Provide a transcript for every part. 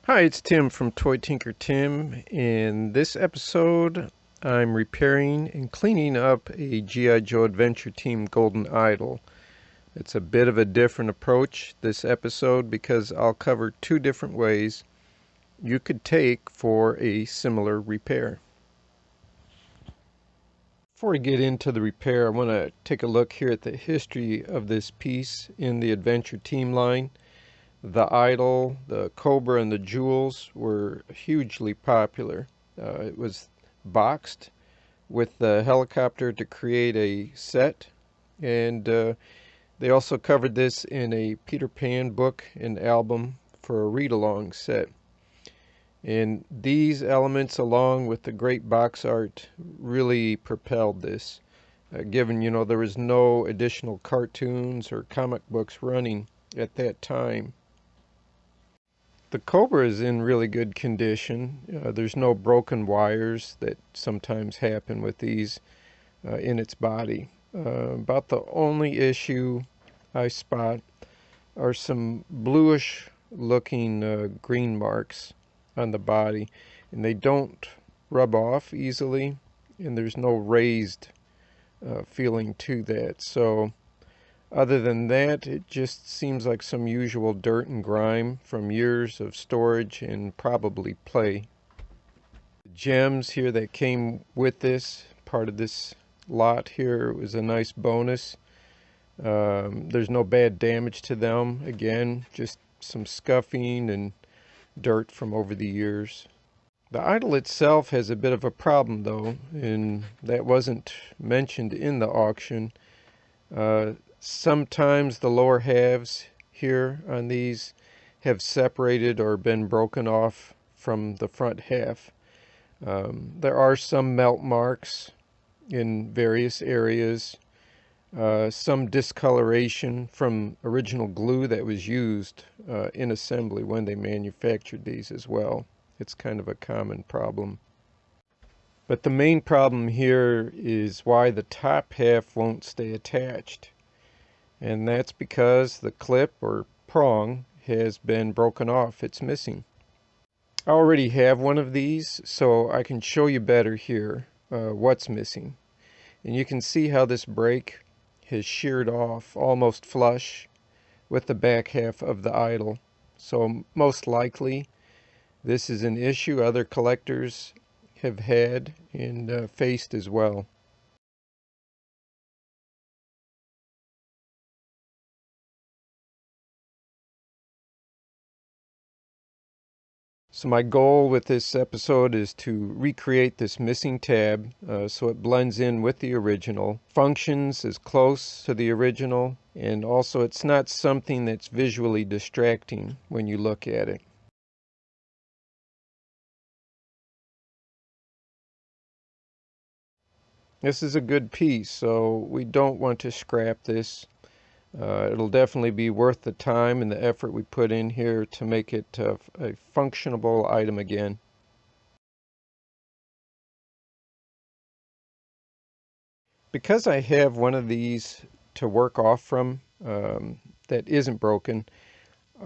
Hi, it's Tim from Toy Tinker Tim. In this episode, I'm repairing and cleaning up a G.I. Joe Adventure Team Golden Idol. It's a bit of a different approach this episode because I'll cover two different ways you could take for a similar repair. Before we get into the repair, I want to take a look here at the history of this piece in the Adventure Team line. The Idol, the Cobra, and the Jewels were hugely popular. It was boxed with the helicopter to create a set, and they also covered this in a Peter Pan book and album for a read-along set. And these elements, along with the great box art, really propelled this, given, there was no additional cartoons or comic books running at that time. The Cobra is in really good condition. There's no broken wires that sometimes happen with these in its body. About the only issue I spot are some bluish looking green marks on the body, and they don't rub off easily, and there's no raised feeling to that. So other than that, it just seems like some usual dirt and grime from years of storage and probably play. The gems here that came with this, part of this lot here, was a nice bonus. There's no bad damage to them. Again, just some scuffing and dirt from over the years. The idol itself has a bit of a problem though, and that wasn't mentioned in the auction. Sometimes the lower halves here on these have separated or been broken off from the front half. There are some melt marks in various areas, some discoloration from original glue that was used in assembly when they manufactured these as well. It's kind of a common problem. But the main problem here is why the top half won't stay attached. And that's because the clip or prong has been broken off. It's missing. I already have one of these, so I can show you better here what's missing. And you can see how this break has sheared off almost flush with the back half of the idol. So most likely this is an issue other collectors have had and faced as well. So my goal with this episode is to recreate this missing tab so it blends in with the original, functions as close to the original, and also it's not something that's visually distracting when you look at it. This is a good piece, so we don't want to scrap this. It'll definitely be worth the time and the effort we put in here to make it a functionable item again. Because I have one of these to work off from that isn't broken,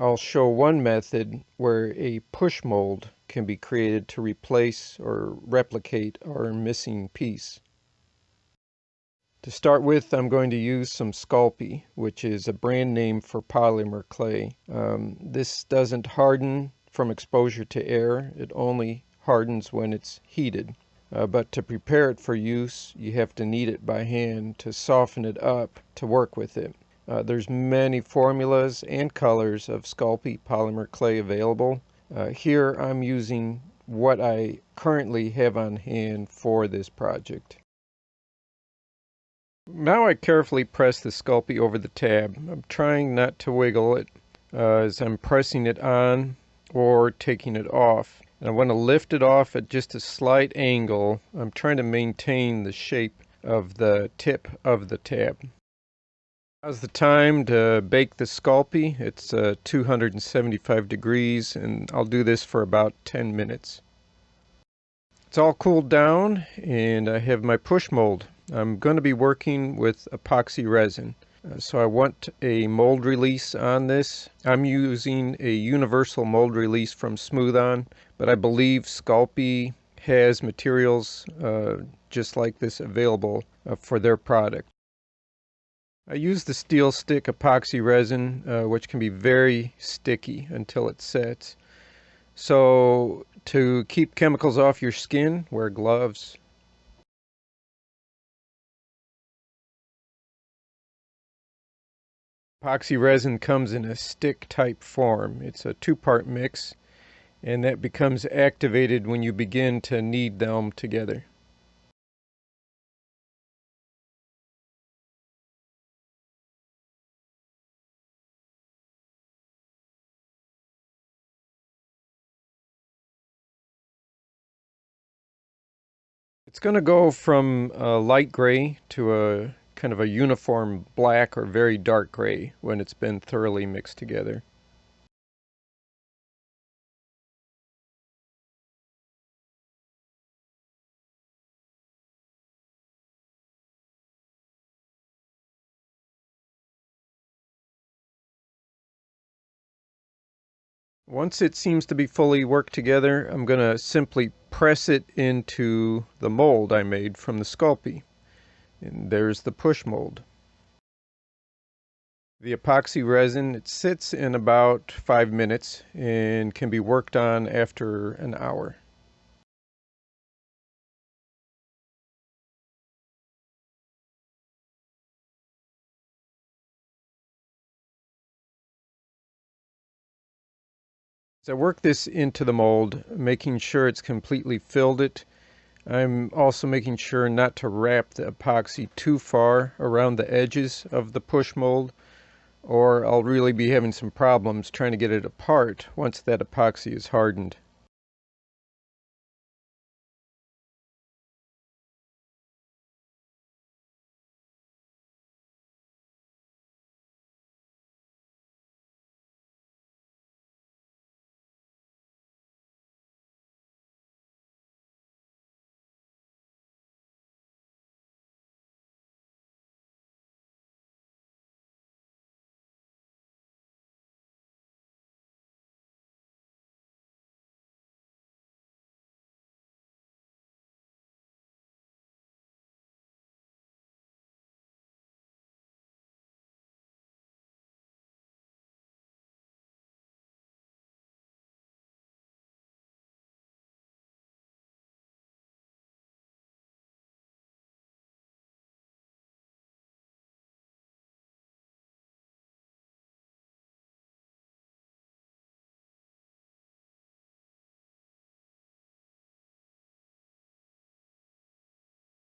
I'll show one method where a push mold can be created to replace or replicate our missing piece. To start with, I'm going to use some Sculpt, which is a brand name for polymer clay. This doesn't harden from exposure to air. It only hardens when it's heated. But to prepare it for use, you have to knead it by hand to soften it up to work with it. There's many formulas and colors of Sculpt polymer clay available. Here I'm using what I currently have on hand for this project. Now I carefully press the Sculpt over the tab. I'm trying not to wiggle it as I'm pressing it on or taking it off. And I want to lift it off at just a slight angle. I'm trying to maintain the shape of the tip of the tab. Now's the time to bake the Sculpt. It's 275 degrees, and I'll do this for about 10 minutes. It's all cooled down, and I have my push mold. I'm going to be working with epoxy resin. So I want a mold release on this. I'm using a universal mold release from Smooth On, but I believe Sculpey has materials just like this available for their product. I use the steel stick epoxy resin, which can be very sticky until it sets. So to keep chemicals off your skin, wear gloves. Epoxy resin comes in a stick type form. It's a two-part mix, and that becomes activated when you begin to knead them together. It's going to go from a light gray to a kind of a uniform black or very dark gray when it's been thoroughly mixed together. Once it seems to be fully worked together, I'm going to simply press it into the mold I made from the Sculpey. And there's the push mold. The epoxy resin, it sits in about 5 minutes and can be worked on after an hour. As I work this into the mold, making sure it's completely filled it, I'm also making sure not to wrap the epoxy too far around the edges of the push mold, or I'll really be having some problems trying to get it apart once that epoxy is hardened.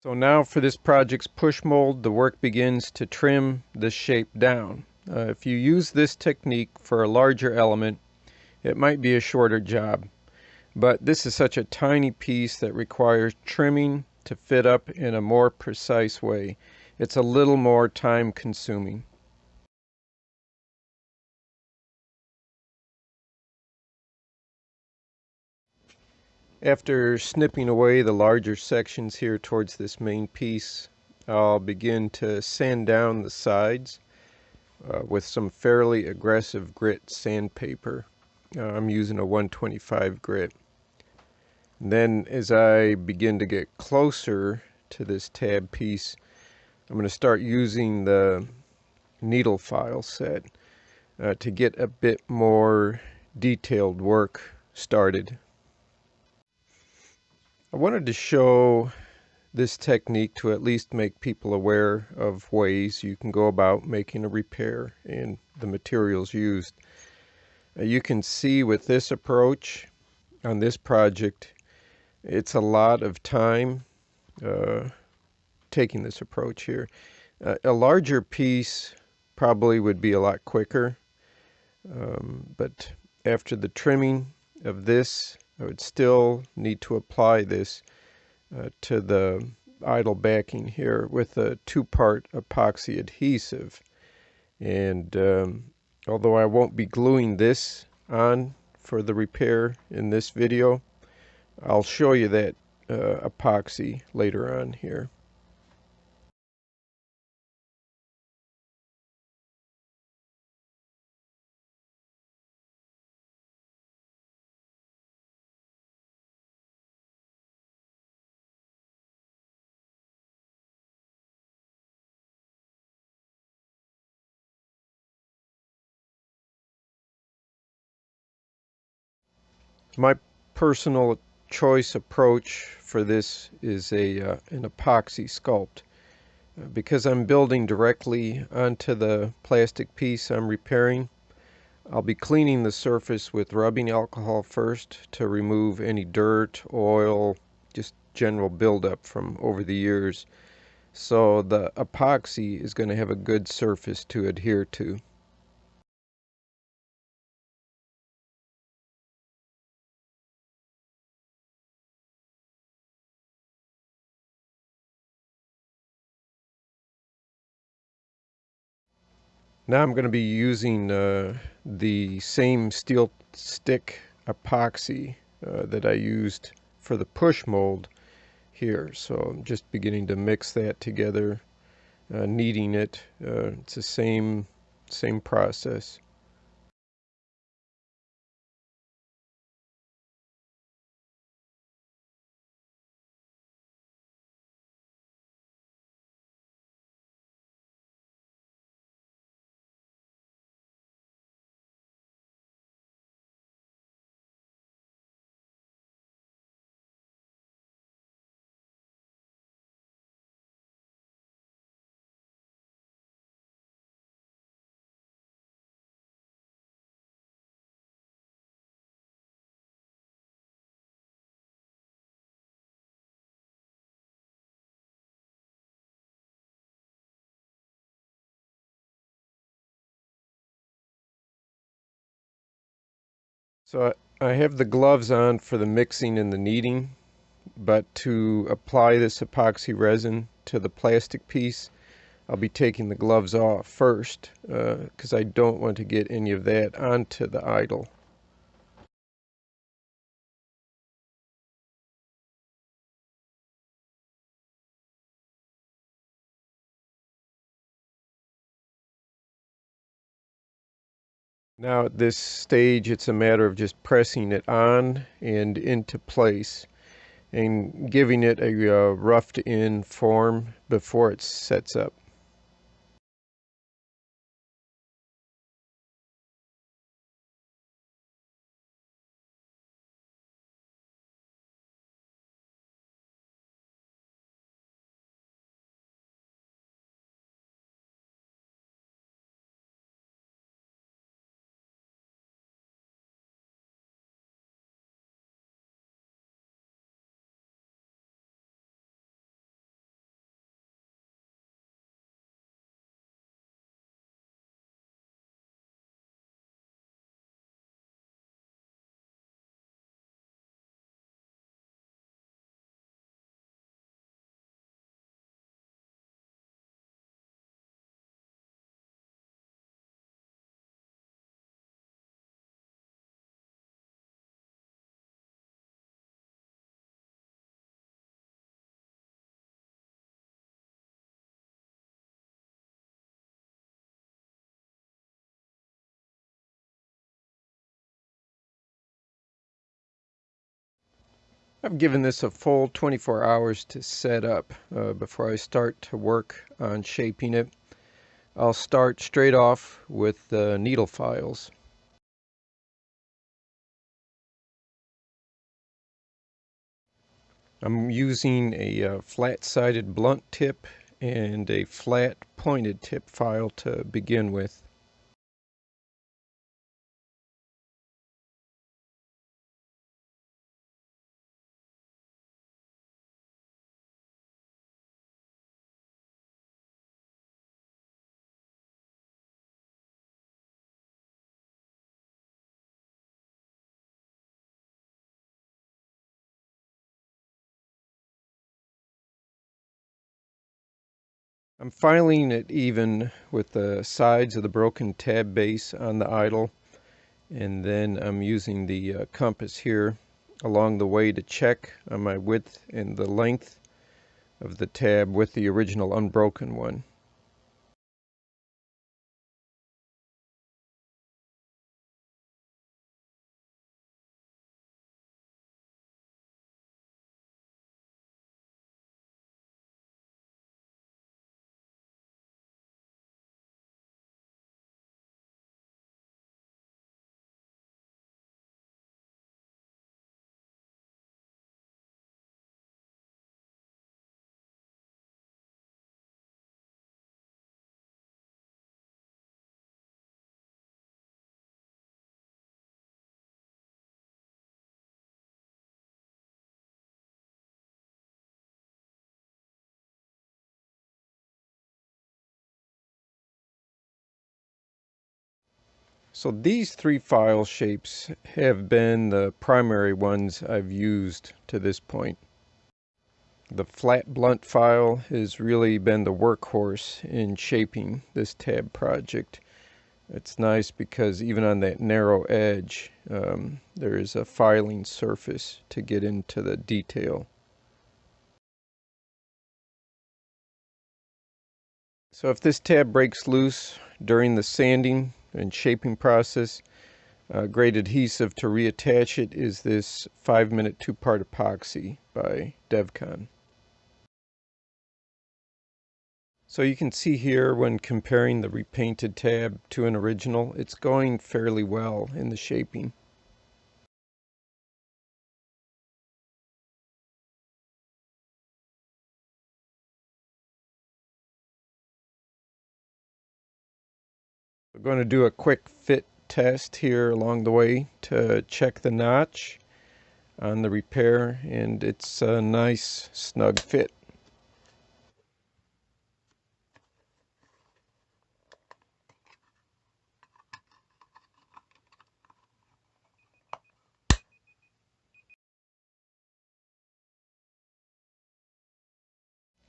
So now for this project's push mold, the work begins to trim the shape down. If you use this technique for a larger element, it might be a shorter job. But this is such a tiny piece that requires trimming to fit up in a more precise way. It's a little more time consuming. After snipping away the larger sections here towards this main piece, I'll begin to sand down the sides with some fairly aggressive grit sandpaper. I'm using a 125 grit. And then as I begin to get closer to this tab piece, I'm going to start using the needle file set to get a bit more detailed work started. I wanted to show this technique to at least make people aware of ways you can go about making a repair and the materials used. You can see with this approach on this project, it's a lot of time taking this approach here. A larger piece probably would be a lot quicker, but after the trimming of this, I would still need to apply this to the idle backing here with a two-part epoxy adhesive. And although I won't be gluing this on for the repair in this video, I'll show you that epoxy later on here. My personal choice approach for this is an epoxy sculpt. Because I'm building directly onto the plastic piece I'm repairing, I'll be cleaning the surface with rubbing alcohol first to remove any dirt, oil, just general buildup from over the years. So the epoxy is going to have a good surface to adhere to. Now I'm going to be using the same steel stick epoxy that I used for the push mold here. So I'm just beginning to mix that together, kneading it. It's the same process. So I have the gloves on for the mixing and the kneading, but to apply this epoxy resin to the plastic piece, I'll be taking the gloves off first because I don't want to get any of that onto the idle. Now at this stage, it's a matter of just pressing it on and into place and giving it a roughed in form before it sets up. I've given this a full 24 hours to set up before I start to work on shaping it. I'll start straight off with the needle files. I'm using a flat-sided blunt tip and a flat pointed tip file to begin with. I'm filing it even with the sides of the broken tab base on the idle, and then I'm using the compass here along the way to check on my width and the length of the tab with the original unbroken one. So these three file shapes have been the primary ones I've used to this point. The flat blunt file has really been the workhorse in shaping this tab project. It's nice because even on that narrow edge, there is a filing surface to get into the detail. So if this tab breaks loose during the sanding and shaping process, great adhesive to reattach it is this 5-minute 2-part epoxy by DevCon. So you can see here when comparing the repainted tab to an original, it's going fairly well in the shaping. We're going to do a quick fit test here along the way to check the notch on the repair, and it's a nice snug fit.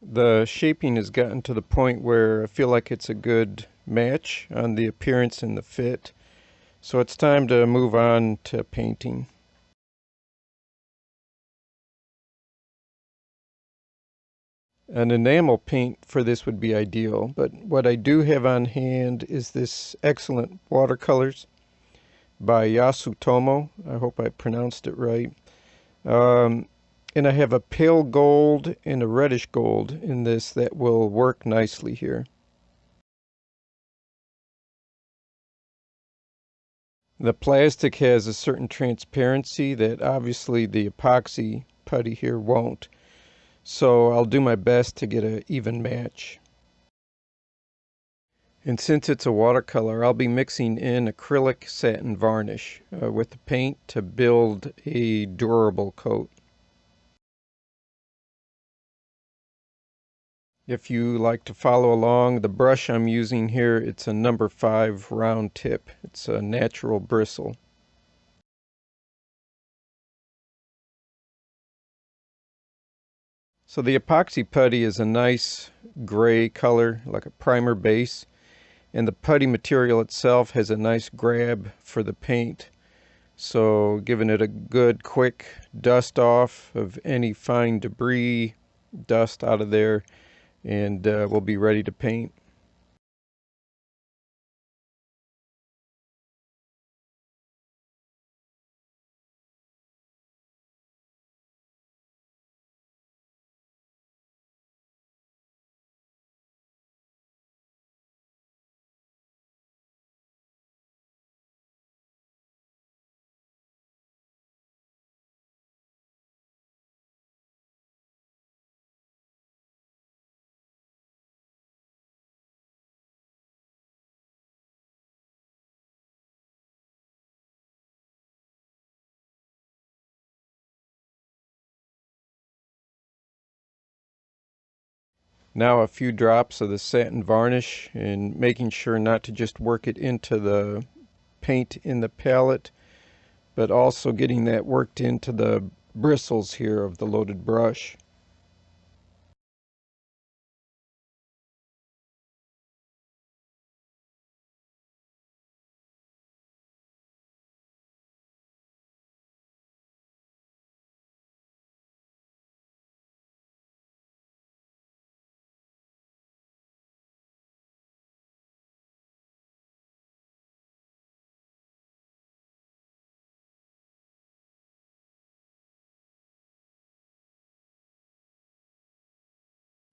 The shaping has gotten to the point where I feel like it's a good match on the appearance and the fit. So it's time to move on to painting. An enamel paint for this would be ideal, but what I do have on hand is this excellent watercolors by Yasutomo. I hope I pronounced it right. And I have a pale gold and a reddish gold in this that will work nicely here. The plastic has a certain transparency that obviously the epoxy putty here won't. So I'll do my best to get an even match. And since it's a watercolor, I'll be mixing in acrylic satin varnish with the paint to build a durable coat. If you like to follow along, the brush I'm using here, it's a number 5 round tip. It's a natural bristle. So the epoxy putty is a nice gray color, like a primer base, and the putty material itself has a nice grab for the paint. So giving it a good quick dust off of any fine debris, dust out of there, and we'll be ready to paint. Now a few drops of the satin varnish, and making sure not to just work it into the paint in the palette, but also getting that worked into the bristles here of the loaded brush.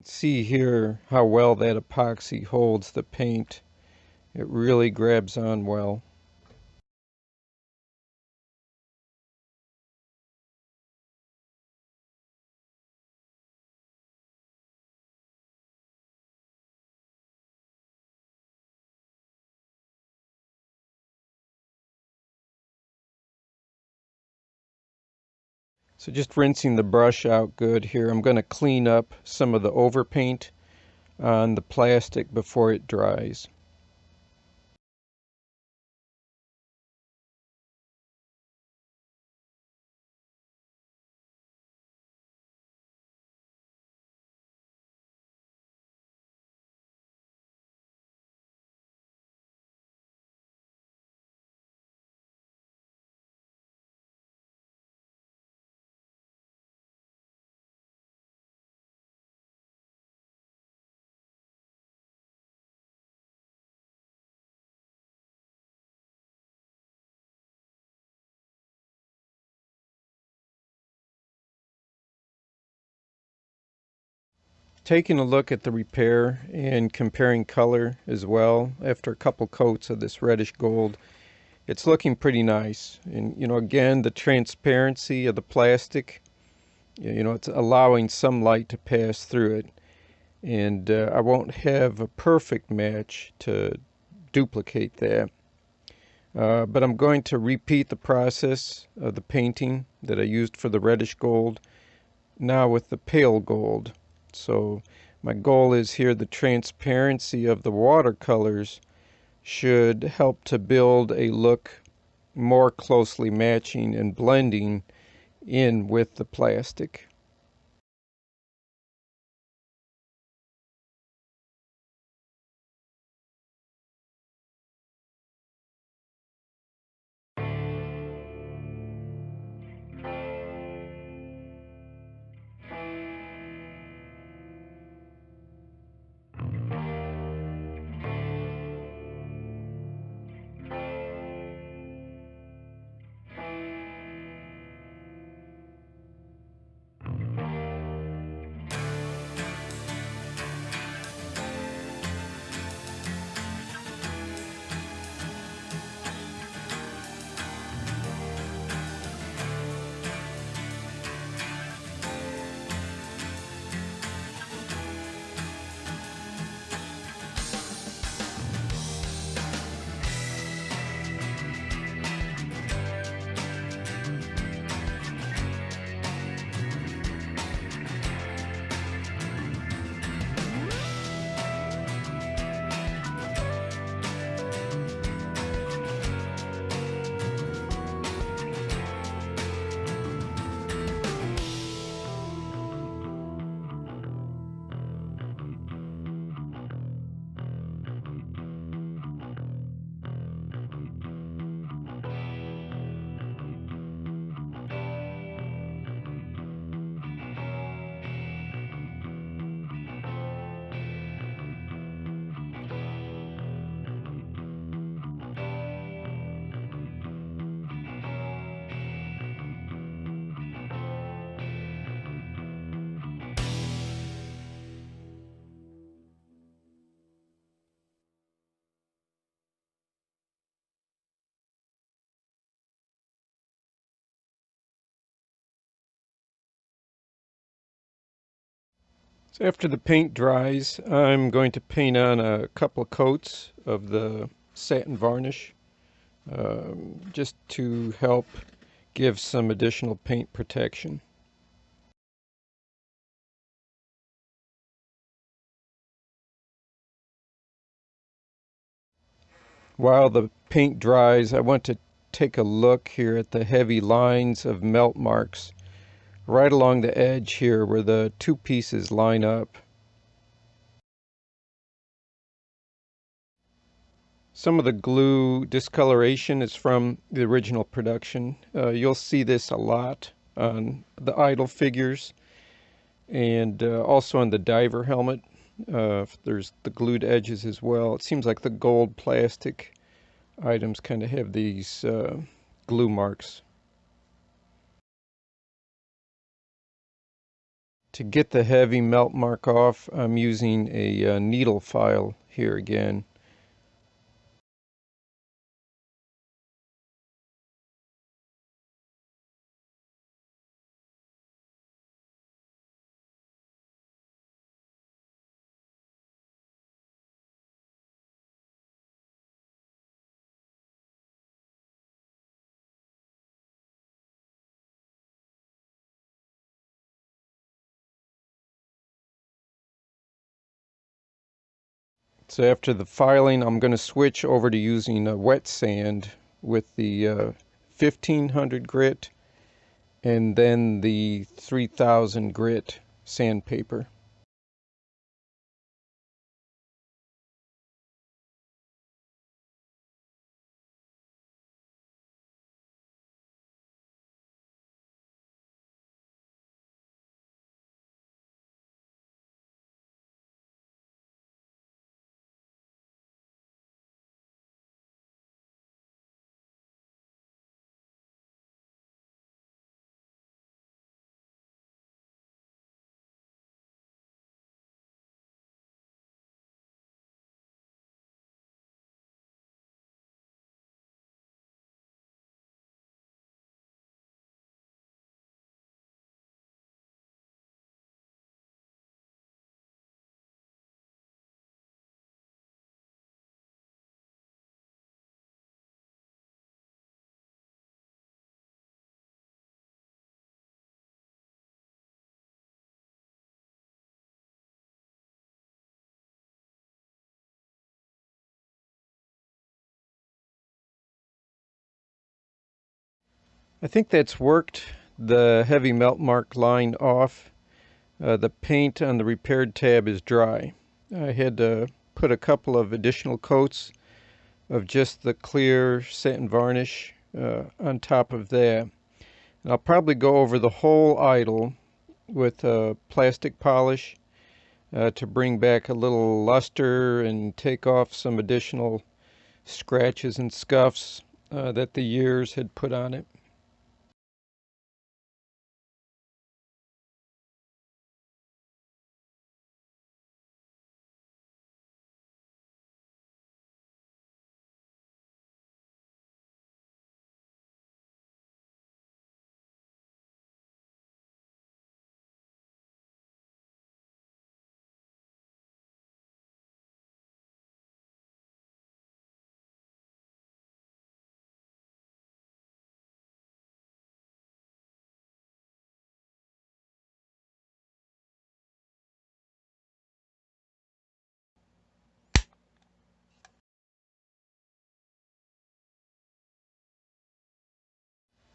See here how well that epoxy holds the paint. It really grabs on well. So just rinsing the brush out good here. I'm going to clean up some of the overpaint on the plastic before it dries. taking a look at the repair and comparing color as well after a couple coats of this reddish gold. It's looking pretty nice. And again, the transparency of the plastic, it's allowing some light to pass through it. And I won't have a perfect match to duplicate that. But I'm going to repeat the process of the painting that I used for the reddish gold now with the pale gold. So my goal is here, the transparency of the watercolors should help to build a look more closely matching and blending in with the plastic. So after the paint dries, I'm going to paint on a couple of coats of the satin varnish, just to help give some additional paint protection. While the paint dries, I want to take a look here at the heavy lines of melt marks right along the edge here where the two pieces line up. Some of the glue discoloration is from the original production. You'll see this a lot on the idol figures and also on the diver helmet. There's the glued edges as well. It seems like the gold plastic items kind of have these glue marks. To get the heavy melt mark off, I'm using a needle file here again. So after the filing, I'm going to switch over to using a wet sand with the 1500 grit and then the 3000 grit sandpaper. I think that's worked the heavy melt mark line off. The paint on the repaired tab is dry. I had to put a couple of additional coats of just the clear satin varnish on top of that. And I'll probably go over the whole idol with plastic polish to bring back a little luster and take off some additional scratches and scuffs that the years had put on it.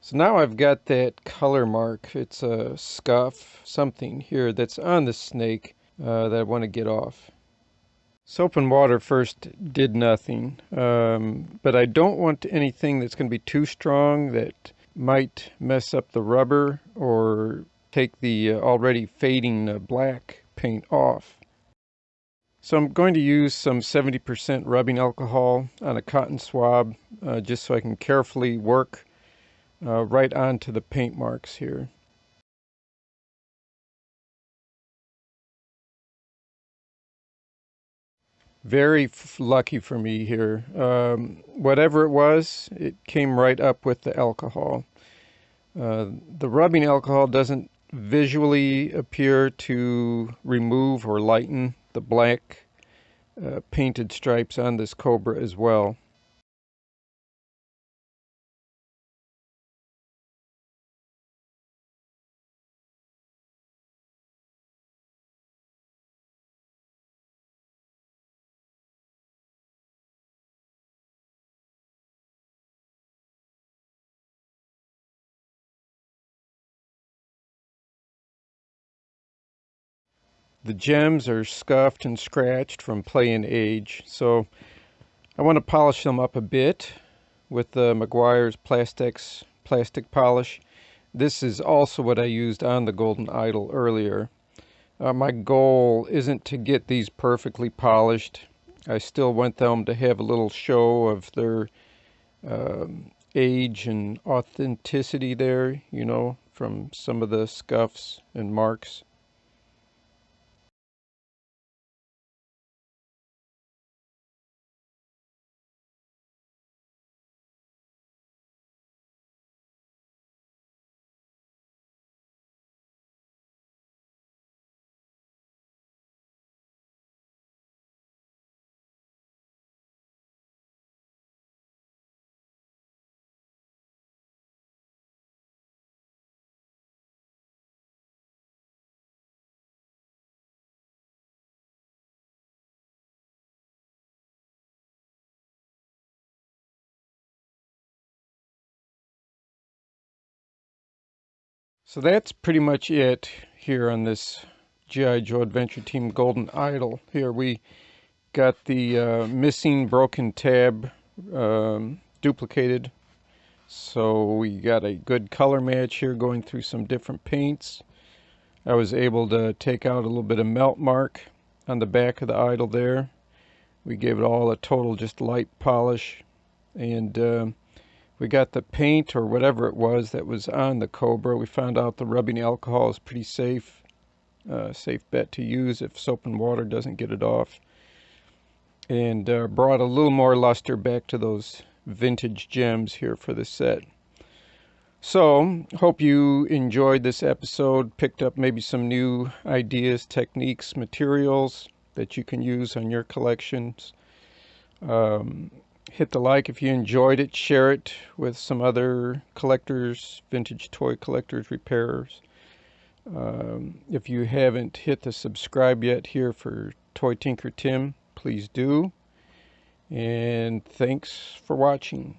So now I've got that color mark. It's a scuff, something here that's on the snake that I want to get off. Soap and water first did nothing, but I don't want anything that's going to be too strong that might mess up the rubber or take the already fading black paint off. So I'm going to use some 70% rubbing alcohol on a cotton swab just so I can carefully work right onto the paint marks here. Very lucky for me here. Whatever it was, it came right up with the alcohol. The rubbing alcohol doesn't visually appear to remove or lighten the black painted stripes on this Cobra as well. The gems are scuffed and scratched from play and age, so I want to polish them up a bit with the Meguiar's Plastex plastic polish. This is also what I used on the Golden Idol earlier. My goal isn't to get these perfectly polished. I still want them to have a little show of their age and authenticity there, you know, from some of the scuffs and marks. So that's pretty much it here on this G.I. Joe Adventure Team Golden Idol. Here we got the missing broken tab duplicated. So we got a good color match here going through some different paints. I was able to take out a little bit of melt mark on the back of the idol there. We gave it all a total just light polish, and we got the paint or whatever it was that was on the Cobra. We found out the rubbing alcohol is pretty safe, safe bet to use if soap and water doesn't get it off, and brought a little more luster back to those vintage gems here for the set. So, hope you enjoyed this episode, picked up maybe some new ideas, techniques, materials that you can use on your collections. Hit the like if you enjoyed it, share it with some other collectors, vintage toy collectors, repairers. If you haven't hit the subscribe yet here for Toy Tinker Tim, please do. And thanks for watching.